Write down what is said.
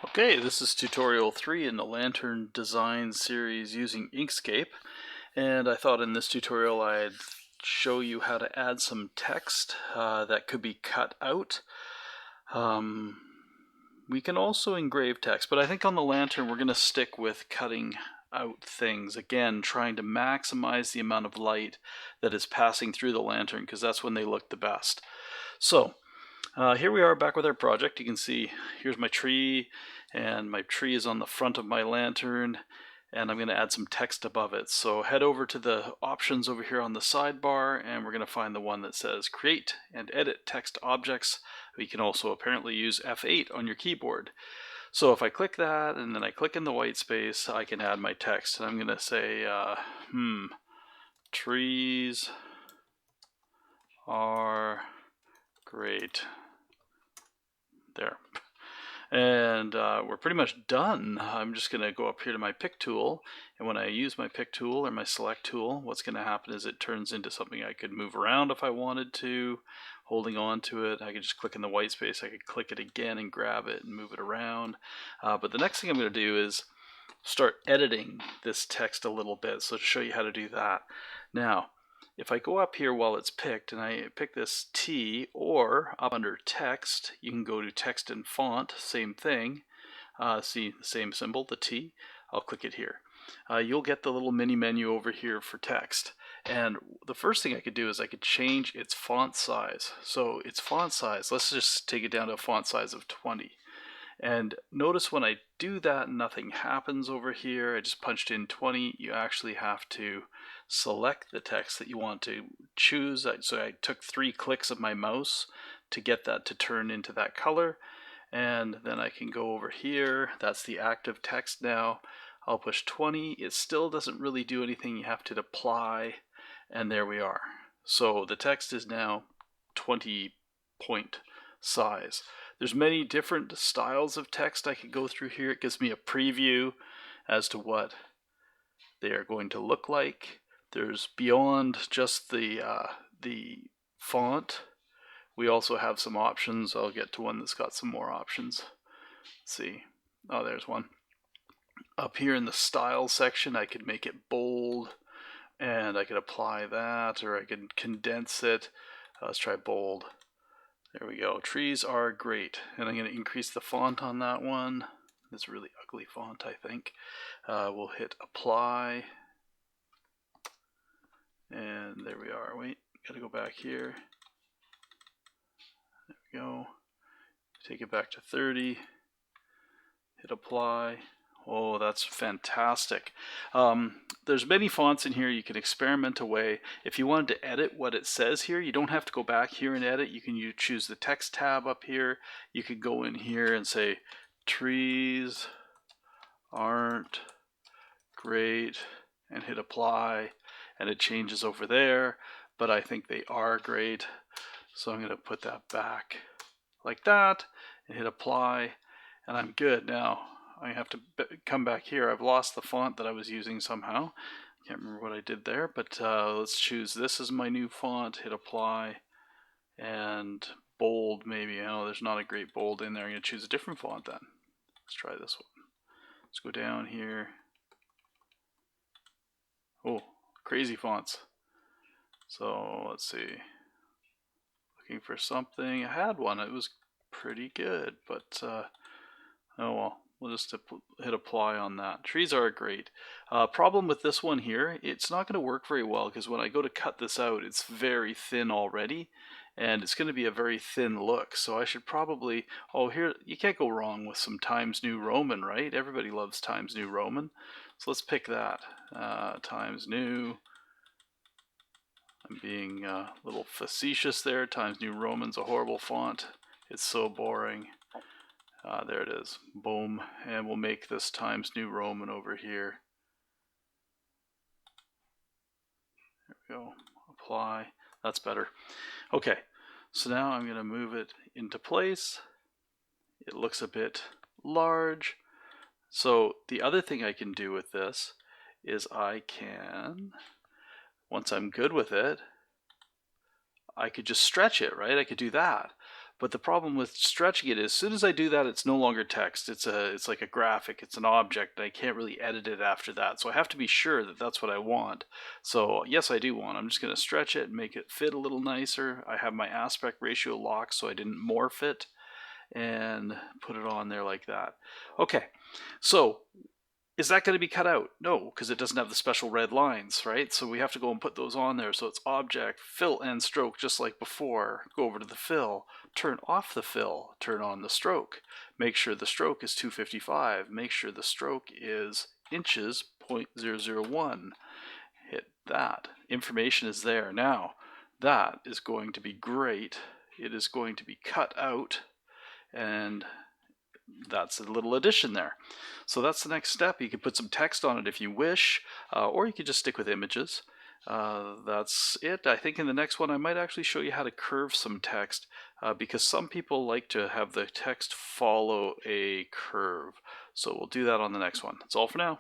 Okay, this is tutorial 3 in the lantern design series using Inkscape, and I thought in this tutorial I'd show you how to add some text that could be cut out. We can also engrave text, but I think on the lantern we're going to stick with cutting out things. Again, trying to maximize the amount of light that is passing through the lantern because that's when they look the best. So here we are back with our project. You can see here's my tree, and my tree is on the front of my lantern, and I'm going to add some text above it. So head over to the options over here on the sidebar, and we're going to find the one that says Create and Edit Text Objects. We can also apparently use F8 on your keyboard. So if I click that, and then I click in the white space, I can add my text. And I'm going to say, trees are great. There. And we're pretty much done. I'm just going to go up here to my pick tool, and when I use my pick tool or my select tool, what's going to happen is it turns into something I could move around if I wanted to, holding on to it. I could just click in the white space, I could click it again and grab it and move it around. But the next thing I'm going to do is start editing this text a little bit, so to show you how to do that. Now, if I go up here while it's picked and I pick this T, or up under text, you can go to text and font, same thing. See the same symbol, the T. I'll click it here. You'll get the little mini menu over here for text. And the first thing I could do is I could change its font size. So its font size, let's just take it down to a font size of 20. And notice when I do that, nothing happens over here. I just punched in 20. You actually have to select the text that you want to choose. So I took 3 clicks of my mouse to get that to turn into that color. And then I can go over here. That's the active text now. I'll push 20. It still doesn't really do anything. You have to apply, and there we are. So the text is now 20 point size. There's many different styles of text I could go through here. It gives me a preview as to what they are going to look like. There's beyond just the font. We also have some options. I'll get to one that's got some more options. Let's see. Oh, there's one. Up here in the style section, I could make it bold, and I could apply that, or I could condense it. Let's try bold. There we go. Trees are great. And I'm going to increase the font on that one. It's a really ugly font, I think. We'll hit apply. And there we are. Wait, got to go back here. There we go. Take it back to 30. Hit apply. Oh, that's fantastic. There's many fonts in here. You can experiment away. If you wanted to edit what it says here, you don't have to go back here and edit. You can choose the text tab up here. You could go in here and say, trees aren't great, and hit apply, and it changes over there, but I think they are great. So I'm going to put that back like that and hit apply, and I'm good. Now I have to come back here. I've lost the font that I was using somehow. Can't remember what I did there, but let's choose this as my new font, hit apply, and bold maybe. Oh, there's not a great bold in there. I'm going to choose a different font then. Let's try this one. Let's go down here. Oh, crazy fonts. So let's see. Looking for something. I had one. It was pretty good, but oh well. We'll just hit apply on that. Trees are great. Problem with this one here, it's not going to work very well because when I go to cut this out, it's very thin already, and it's going to be a very thin look. So I should probably, oh here, you can't go wrong with some Times New Roman, right? Everybody loves Times New Roman. So let's pick that. Times New. I'm being a little facetious there. Times New Roman's a horrible font. It's so boring. There it is. Boom. And we'll make this Times New Roman over here. There we go. Apply. That's better. Okay. So now I'm going to move it into place. It looks a bit large. So the other thing I can do with this is I can, once I'm good with it, I could just stretch it, right? I could do that. But the problem with stretching it is, as soon as I do that, it's no longer text. It's like a graphic. It's an object. And I can't really edit it after that. So I have to be sure that that's what I want. So yes, I do want. I'm just going to stretch it and make it fit a little nicer. I have my aspect ratio locked so I didn't morph it, and put it on there like that. Okay, so is that going to be cut out? No, because it doesn't have the special red lines, right? So we have to go and put those on there. So it's object, fill, and stroke, just like before. Go over to the fill, turn off the fill, turn on the stroke. Make sure the stroke is 255. Make sure the stroke is inches, 0.001. Hit that. Information is there. Now, that is going to be great. It is going to be cut out, and that's a little addition there. So that's the next step. You can put some text on it if you wish, or you could just stick with images. That's it. I think in the next one I might actually show you how to curve some text, because some people like to have the text follow a curve. So we'll do that on the next one. That's all for now.